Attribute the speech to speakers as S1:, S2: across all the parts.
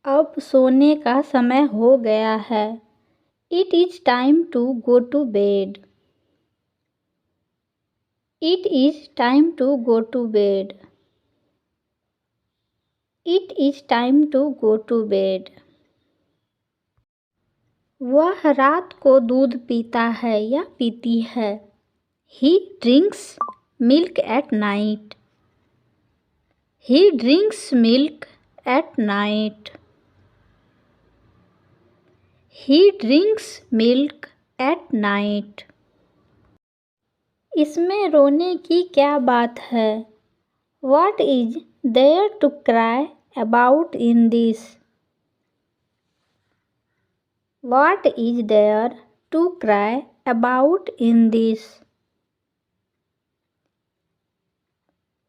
S1: अब सोने का समय हो गया है। It is time to go to bed. It is time to go to bed. It is time to go to bed. वह रात को दूध पीता है या पीती है। He drinks milk at night. He drinks milk at night. He drinks milk at night. इसमें रोने की क्या बात है? What is there to cry about in this? What is there to cry about in this?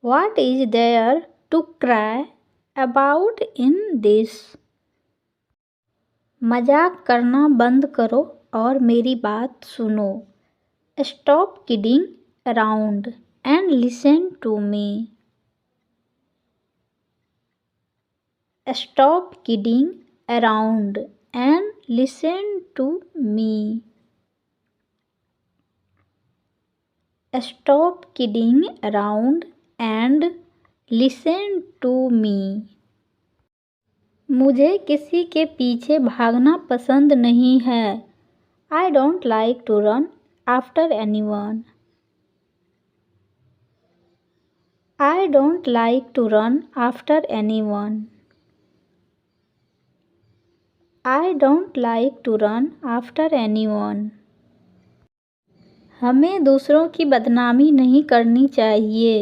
S1: What is there to cry about in this? मजाक करना बंद करो और मेरी बात सुनो। Stop kidding around and listen to me. Stop kidding around and listen to me. Stop kidding around and listen to me. मुझे किसी के पीछे भागना पसंद नहीं है। I don't like to run after anyone. I don't like to run after anyone. I don't like to run after anyone. हमें दूसरों की बदनामी नहीं करनी चाहिए।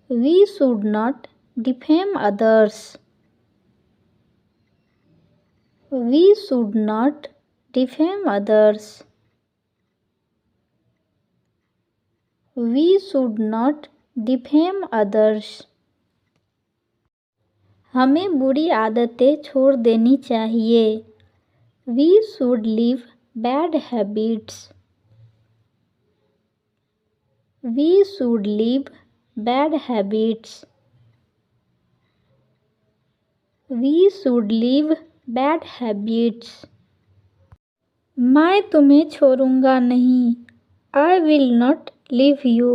S1: We should not defame others. We should not defame others. We should not defame others. हमें बुरी आदतें छोड़ देनी चाहिए। We should leave bad habits. We should leave bad habits. We should leave bad habits. मैं तुम्हें छोड़ूंगा नहीं। I will not leave you.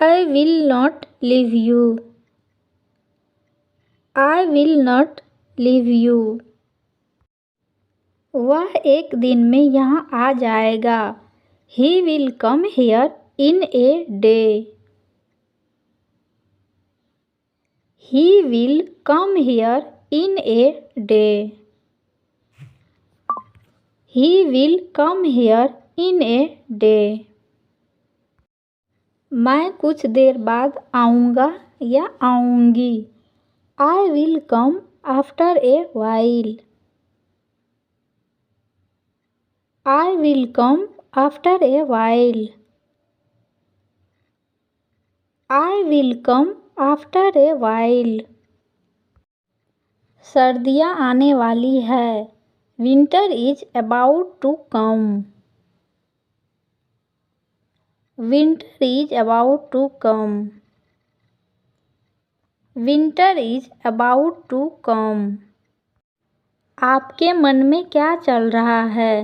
S1: I will not leave you. I will not leave you. वह एक दिन में यहाँ आ जाएगा। He will come here in a day. He will come here in a day. He will come here in a day. मैं कुछ देर बाद आऊँगा या आऊँगी। I will come after a while. I will come after a while. I will come after a while. सर्दियाँ आने वाली है। Winter is about to come. Winter is about to come. Winter is about to come. आपके मन में क्या चल रहा है?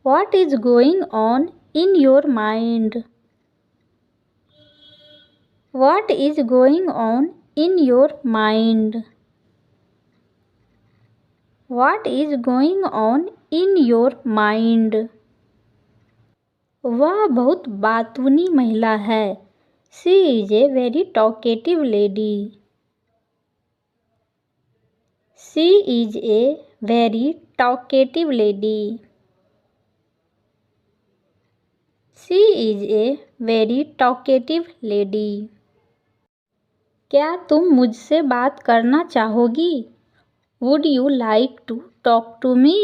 S1: What is going on in your mind? What is going on in your mind? What is going on in your mind? वह बहुत बातूनी महिला है। She is a very talkative lady. She is a very talkative lady. She is a very talkative lady. क्या तुम मुझसे बात करना चाहोगी? Would you like to talk to me?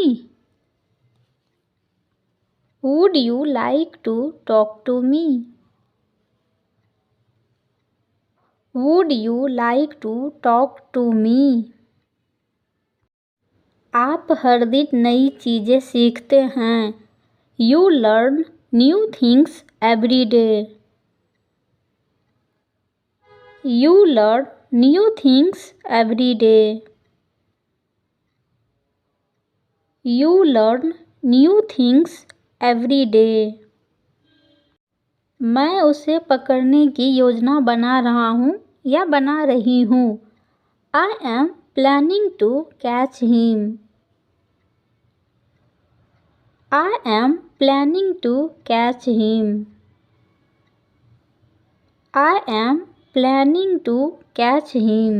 S1: Would you like to talk to me? Would you like to talk to me? आप हर दिन नई चीज़ें सीखते हैं। You learn new things every day. You learn new things every day. You learn new things every day. मैं उसे पकड़ने की योजना बना रहा हूँ या बना रही हूँ. I am planning to catch him. I am planning to catch him. I am planning to catch him.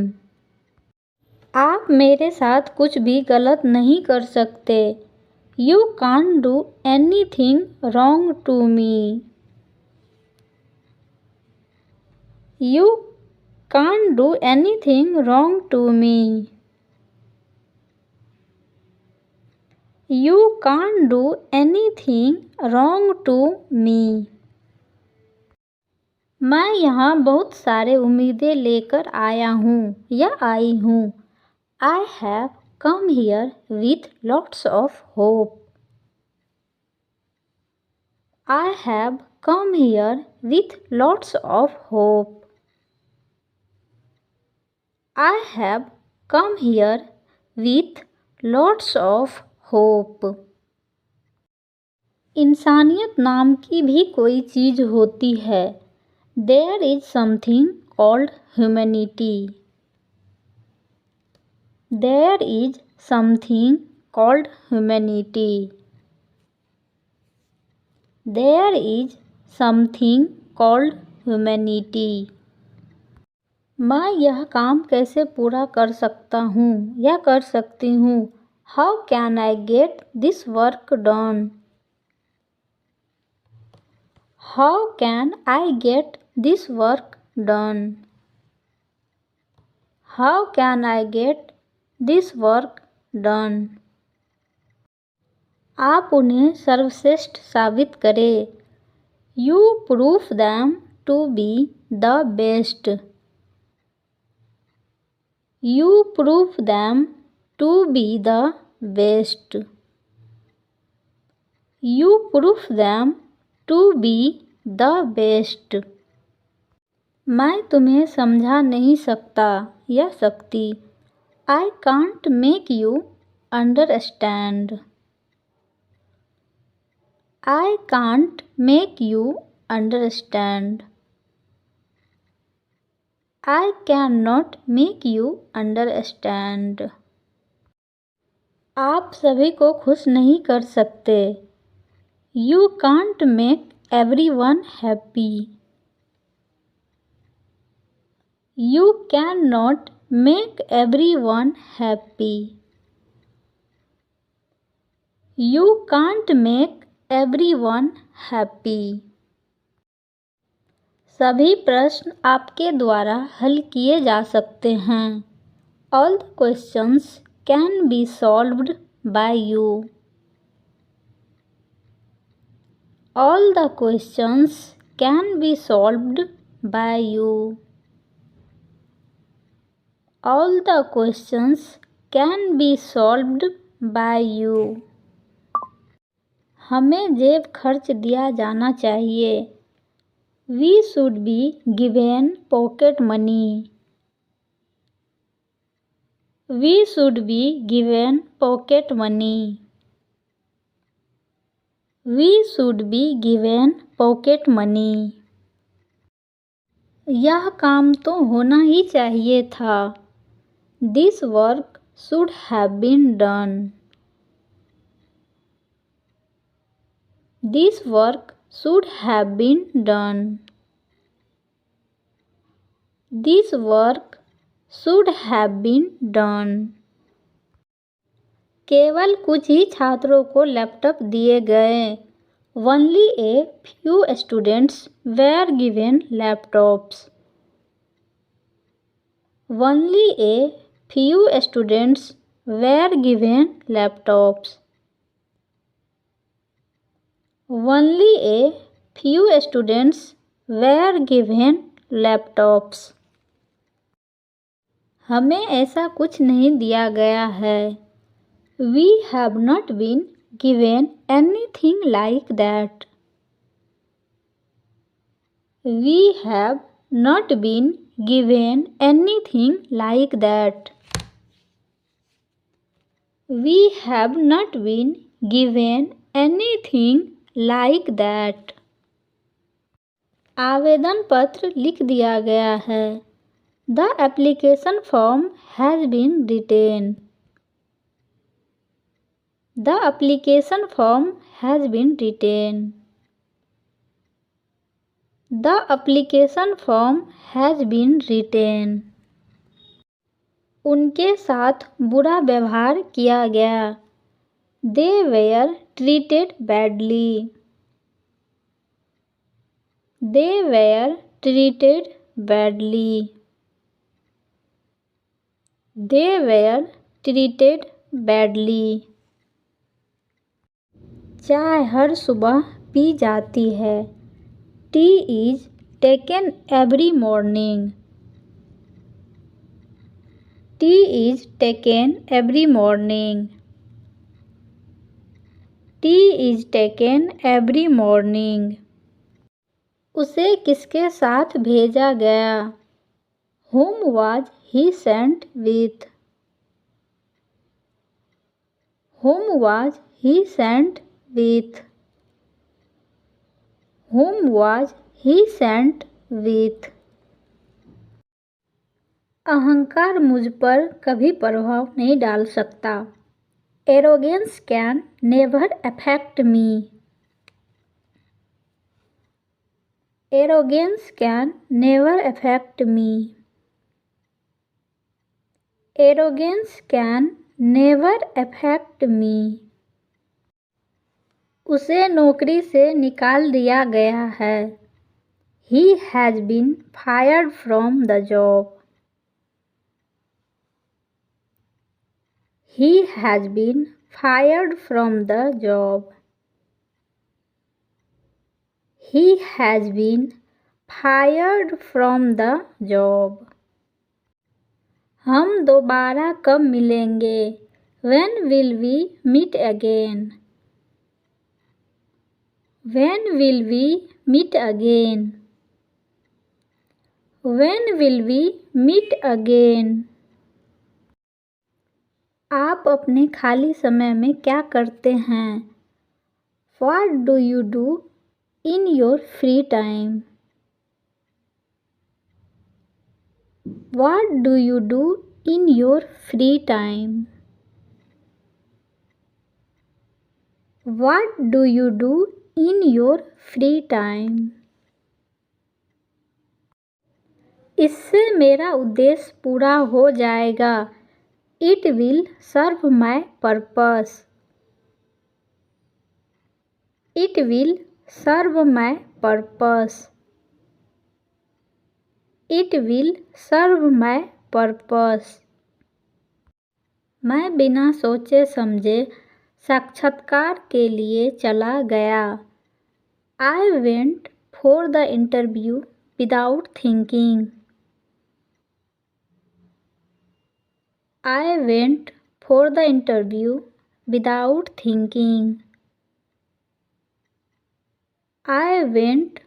S1: आप मेरे साथ कुछ भी गलत नहीं कर सकते. You can't do anything wrong to me. You can't do anything wrong to me. You can't do anything wrong to me. मैं यहाँ बहुत सारे उम्मीदें लेकर आया हूँ या आई हूँ. I have come here with lots of hope. I have come here with lots of hope. I have come here with lots of hope. इंसानियत नाम की भी कोई चीज़ होती है. There is something called humanity. There is something called humanity. There is something called humanity. मैं यह काम कैसे पूरा कर सकता हूँ या कर सकती हूँ. How can I get this work done? How can I get this work done? How can I get this work done? आप उन्हें सर्वश्रेष्ठ साबित करें. You prove them to be the best. You prove them to be the best. You prove them to be the best. मैं तुम्हें समझा नहीं सकता या सकती. I can't make you understand. I can't make you understand. I cannot make you understand. आप सभी को खुश नहीं कर सकते. You can't make everyone happy. You cannot make everyone happy. You can't make everyone happy. सभी प्रश्न आपके द्वारा हल किए जा सकते हैं. All the questions can be solved by you. All the questions can be solved by you. All the questions can be solved by you. हमें जेब खर्च दिया जाना चाहिए. We should be given pocket money. We should be given pocket money. We should be given pocket money. यह काम तो होना ही चाहिए था. This work should have been done. This work should have been done. This work should have been done. केवल कुछ ही छात्रों को लैपटॉप दिए गए. Only a few students were given laptops. Only a few students were given laptops. Only a few students were given laptops. हमें ऐसा कुछ नहीं दिया गया है. We have not been given anything like that. We have not been given anything like that. We have not been given anything like that. आवेदन पत्र लिख दिया गया है. The application form has been written. The application form has been written. The application form has been written. उनके साथ बुरा व्यवहार किया गया. They were treated badly. They were treated badly. They were treated badly. चाय हर सुबह पी जाती है. Tea is taken every morning. Tea is taken every morning. Tea is taken every morning. उसे किसके साथ भेजा गया? Whom was he sent with? Whom was he sent with? Whom was he sent with? अहंकार मुझ पर कभी प्रभाव नहीं डाल सकता. Arrogance can never affect me. Arrogance can never affect me. Arrogance can never affect me. उसे नौकरी से निकाल दिया गया है. He has been fired from the job. He has been fired from the job. He has been fired from the job. हम दोबारा कब मिलेंगे? When will we meet again? When will we meet again? When will we meet again? आप अपने खाली समय में क्या करते हैं? What do you do in your free time? What do you do in your free time? What do you do in your free time? इससे मेरा उद्देश्य पूरा हो जाएगा. It will serve my purpose. It will serve my purpose. It will serve my purpose. मैं बिना सोचे समझे साक्षात्कार के लिए चला गया. I went for the interview without thinking. I went for the interview without thinking. I went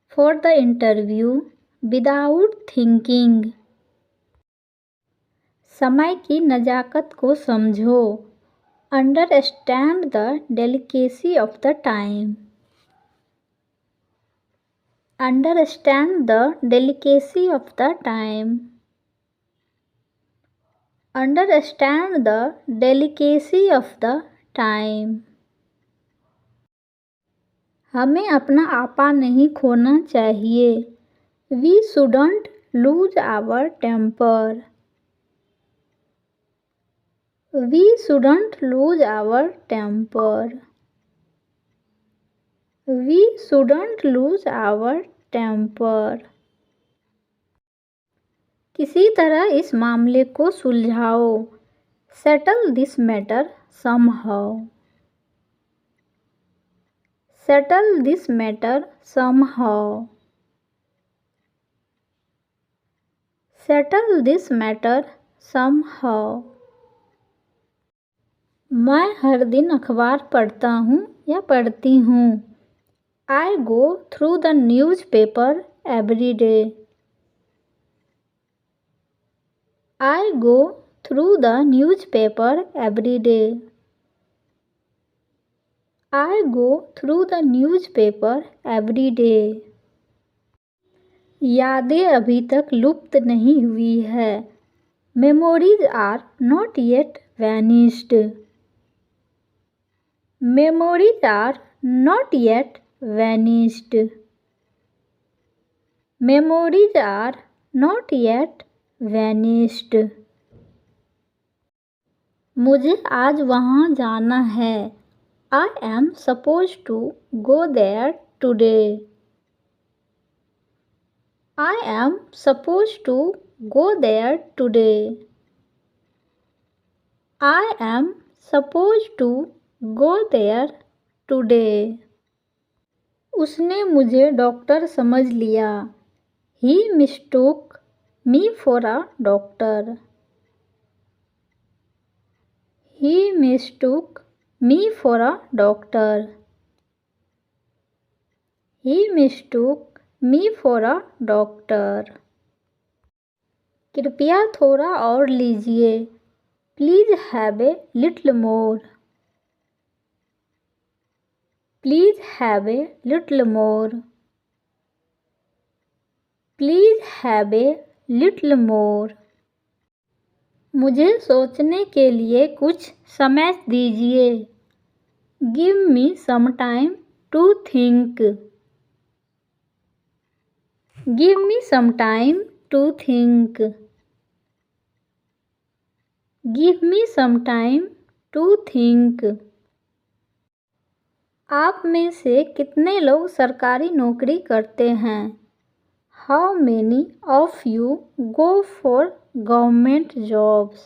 S1: for the interview without thinking. समय की नज़ाकत को समझो. Understand the delicacy of the time. Understand the delicacy of the time. Understand the delicacy of the time. हमें अपना आपा नहीं खोना चाहिए. We shouldn't lose our temper. We shouldn't lose our temper. We shouldn't lose our temper. किसी तरह इस मामले को सुलझाओ. Settle this matter somehow. Settle this matter somehow. Settle this matter somehow. मैं हर दिन अखबार पढ़ता हूँ या पढ़ती हूँ. I go through the newspaper every day. I go through the newspaper every day. I go through the newspaper every day. यादें अभी तक लुप्त नहीं हुई है. Memories are not yet vanished. Memories are not yet vanished. Memories are not yet vanished. मुझे आज वहाँ जाना है. I am supposed to go there today. I am supposed to go there today. I am supposed to go there today. उसने मुझे doctor समझ लिया. He mistook me for a doctor. He mistook me for a doctor. He mistook me for a doctor. कृपया थोड़ा और लीजिए. Please have a little more. Please have a little more. Please have a little more. मुझे सोचने के लिए कुछ समय दीजिए. Give me some time to think. Give me some time to think. Give me some time to think. आप में से कितने लोग सरकारी नौकरी करते हैं? How many of you go for government jobs?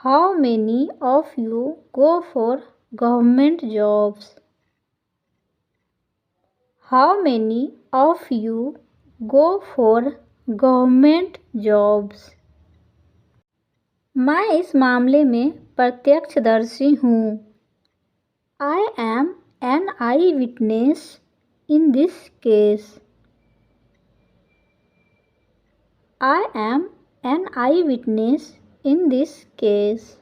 S1: How many of you go for government jobs? How many of you go for government jobs? मैं इस मामले में प्रत्यक्षदर्शी हूँ. I am an eyewitness in this case. I am an eyewitness in this case.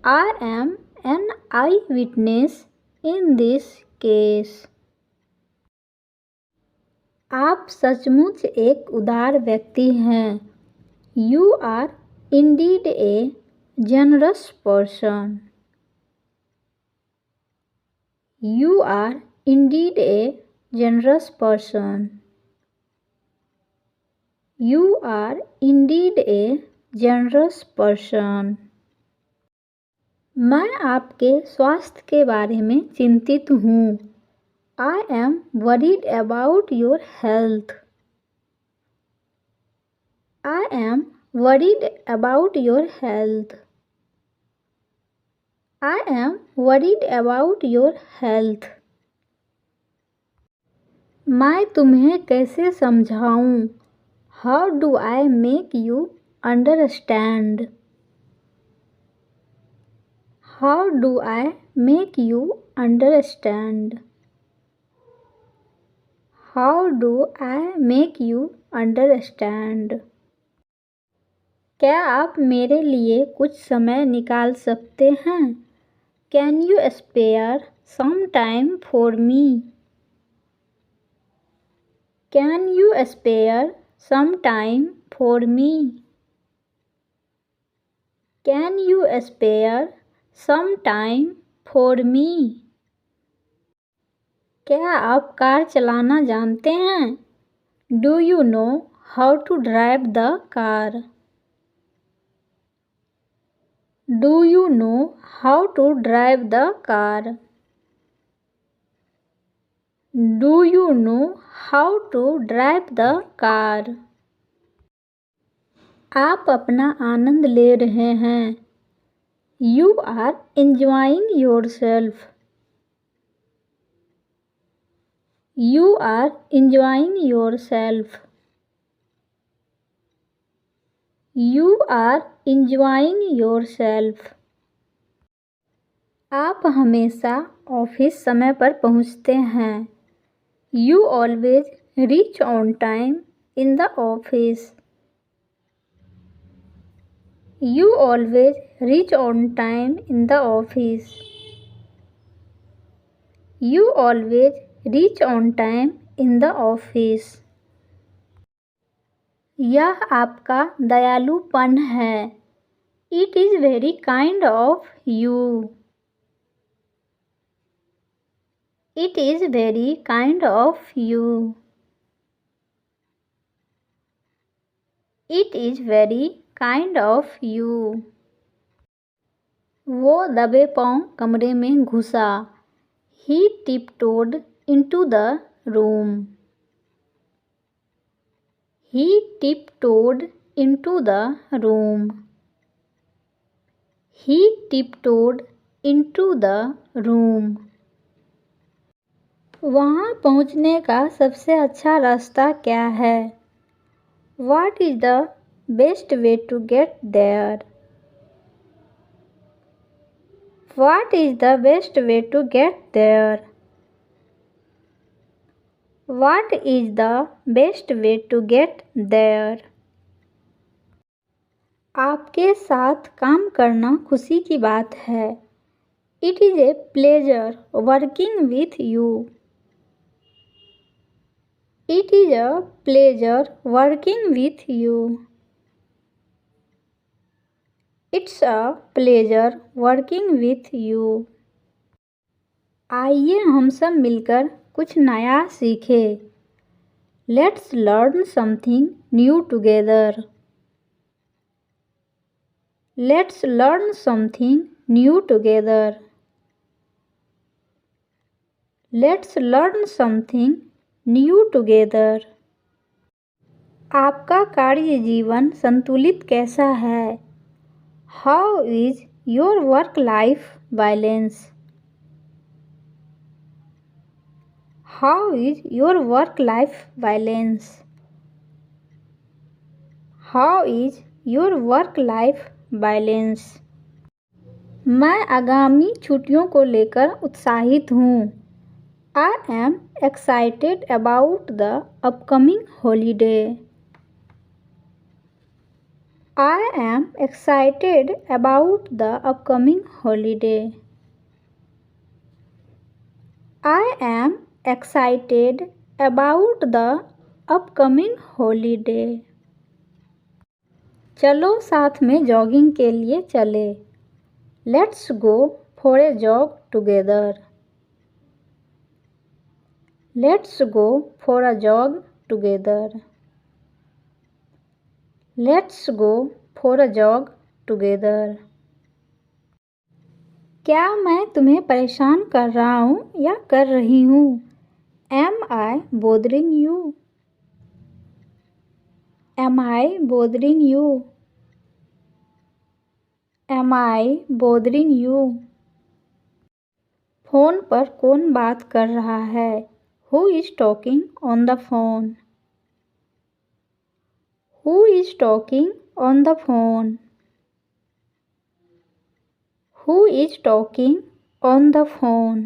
S1: I am an eyewitness in this case. आप सचमुच एक उदार व्यक्ति हैं. You are indeed a generous person. You are indeed a generous person. You are indeed a generous person. मैं आपके स्वास्थ्य के बारे में चिंतित हूँ. I am worried about your health. I am worried about your health. I am worried about your health. मैं तुम्हें कैसे समझाऊं? How do I make you understand? How do I make you understand? How do I make you understand? क्या आप मेरे लिए कुछ समय निकाल सकते हैं? Can you spare some time for me? Can you spare some time for me? Can you spare some time for me? क्या आप कार चलाना जानते हैं? Do you know how to drive the car? Do you know how to drive the car? Do you know how to drive the car? आप अपना आनंद ले रहे हैं. You are enjoying yourself. You are enjoying yourself. You are enjoying yourself. आप हमेशा office समय पर पहुंचते हैं. You always reach on time in the office. You always reach on time in the office. You always reach on time in the office. यह आपका दयालुपन है. It is very kind of you. It is very kind of you. It is very kind of you. वो दबे पांव कमरे में घुसा. He tiptoed into the room. He tiptoed into the room. He tiptoed into the room. वहाँ पहुँचने का सबसे अच्छा रास्ता क्या है? What is the best way to get there? What is the best way to get there? What is the best way to get there? आपके साथ काम करना खुशी की बात है. It is a pleasure working with you. It is a pleasure working with you. It's a pleasure working with you. आइए हम सब मिलकर कुछ नया सीखें. Let's learn something new together. Let's learn something new together. Let's learn something new together. आपका कार्य जीवन संतुलित कैसा है? How is your work-life balance? How is your work-life balance? How is your work-life balance? मैं आगामी छुट्टियों को लेकर उत्साहित हूँ. I am excited about the upcoming holiday. I am excited about the upcoming holiday. I am excited about the upcoming holiday. चलो साथ में जॉगिंग के लिए चले. Let's go for a jog together. Let's go for a jog together. Let's go for a jog together. क्या मैं तुम्हें परेशान कर रहा हूँ या कर रही हूँ? Am I bothering you? Am I bothering you? Am I bothering you? Phone पर कौन बात कर रहा है? Who is talking on the phone? Who is talking on the phone? Who is talking on the phone?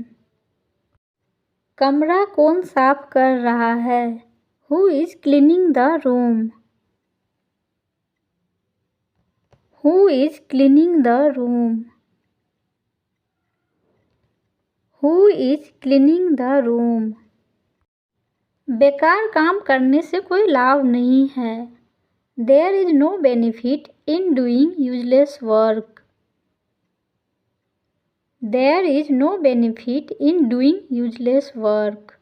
S1: कमरा कौन साफ कर रहा है? Who is cleaning the room? Who is cleaning the room? Who is cleaning the room? बेकार काम करने से कोई लाभ नहीं है. There is no benefit in doing useless work. There is no benefit in doing useless work.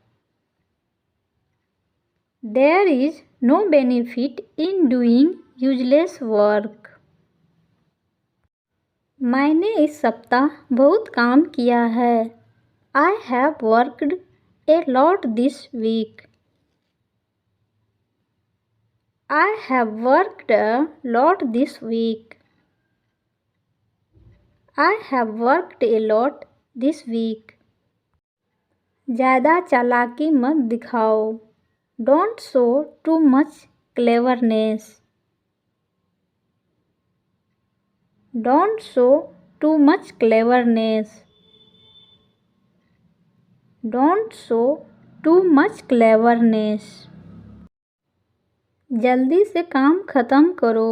S1: There is no benefit in doing useless work. मैंने इस सप्ताह बहुत काम किया है. I have worked a lot this week. I have worked a lot this week. I have worked a lot this week. ज़्यादा चालाकी मत दिखाओ. Don't show too much cleverness. Don't show too much cleverness. Don't show too much cleverness. जल्दी से काम ख़त्म करो।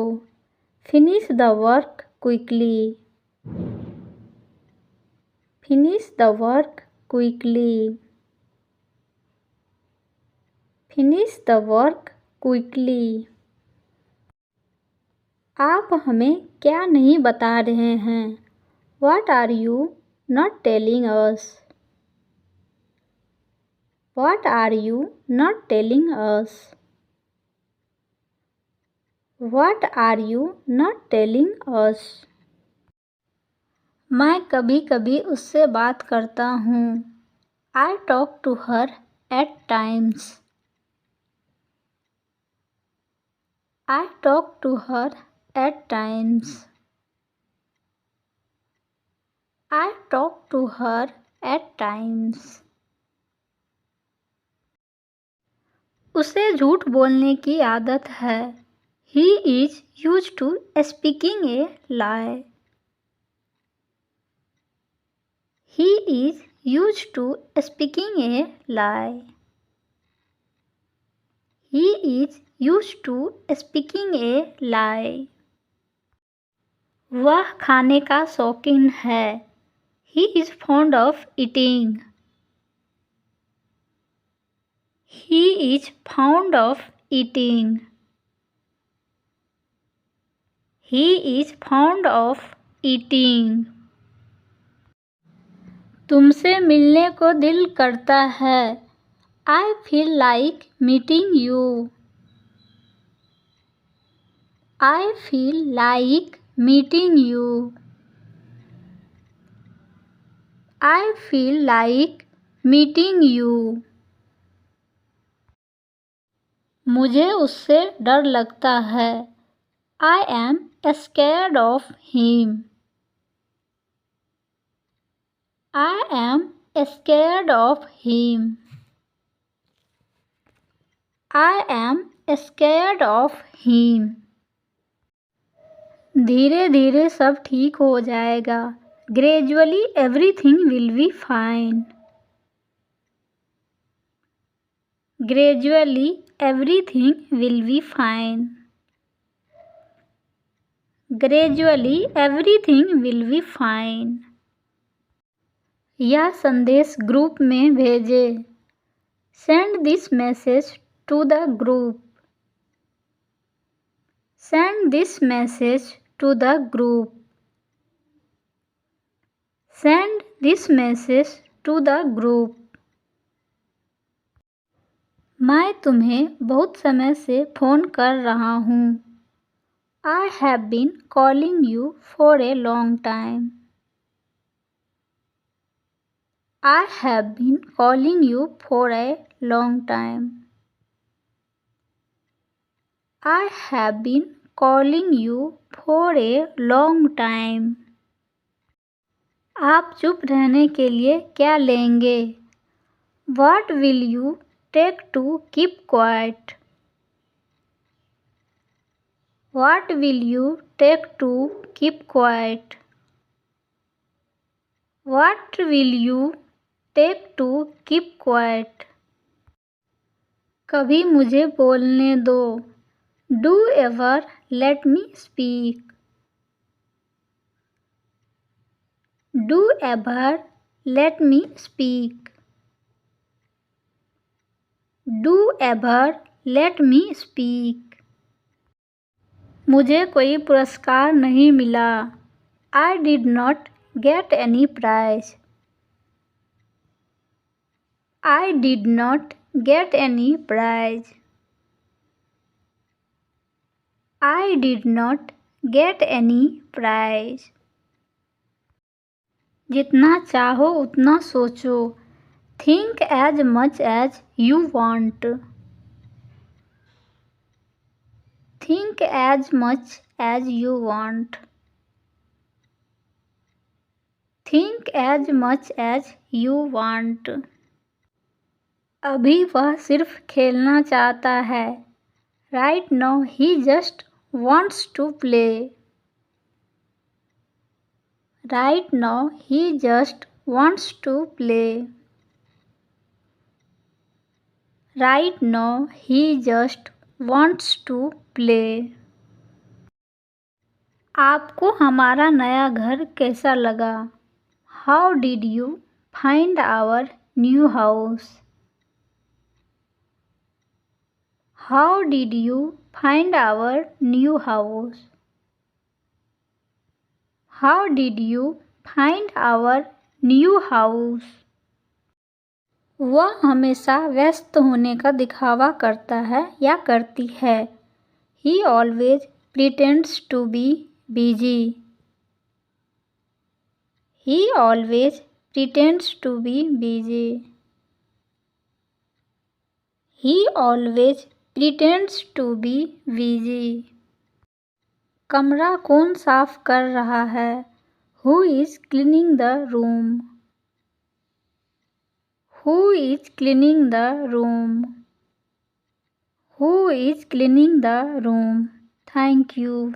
S1: Finish the work quickly. Finish the work quickly. Finish the work quickly. आप हमें क्या नहीं बता रहे हैं? What are you not telling us? What are you not telling us? What are you not telling us? मैं कभी कभी उससे बात करता हूँ। I talk to her at times. I talk to her at times. I talk to her at times. उसे झूठ बोलने की आदत है। He is used to speaking a lie. He is used to speaking a lie. He is used to speaking a lie. वह खाने का शौकीन है। He is fond of eating. He is fond of eating. He is fond of eating. तुमसे मिलने को दिल करता है। I feel like meeting you. I feel like meeting you. I feel like meeting you. मुझे उससे डर लगता है। I am scared of him. I am scared of him. I am scared of him. धीरे धीरे सब ठीक हो जाएगा। Gradually everything will be fine. Gradually everything will be fine. Gradually everything will be fine. यह संदेश ग्रुप में भेजें। Send this message to the group. Send this message to the group. Send this message to the group. मैं तुम्हें बहुत समय से phone कर रहा हूँ। I have been calling you for a long time. I have been calling you for a long time. I have been calling you for a long time. आप चुप रहने के लिए क्या लेंगे? What will you take to keep quiet? What will you take to keep quiet? What will you take to keep quiet? कभी मुझे बोलने दो। Do ever let me speak. Do ever let me speak. Do ever let me speak. मुझे कोई पुरस्कार नहीं मिला। I did not get any prize. I did not get any prize. I did not get any prize. जितना चाहो उतना सोचो। Think as much as you want. Think as much as you want. Think as much as you want. अभी वह सिर्फ खेलना चाहता है। Right now he just wants to play. Right now he just wants to play. Right now he just wants to play. आपको हमारा नया घर कैसा लगा? How did you find our new house? How did you find our new house? How did you find our new house? वह हमेशा व्यस्त होने का दिखावा करता है या करती है. He always pretends to be busy. He always pretends to be busy. He always pretends to be busy. कमरा कौन साफ कर रहा है? Who is cleaning the room? Who is cleaning the room? Who is cleaning the room? Thank you.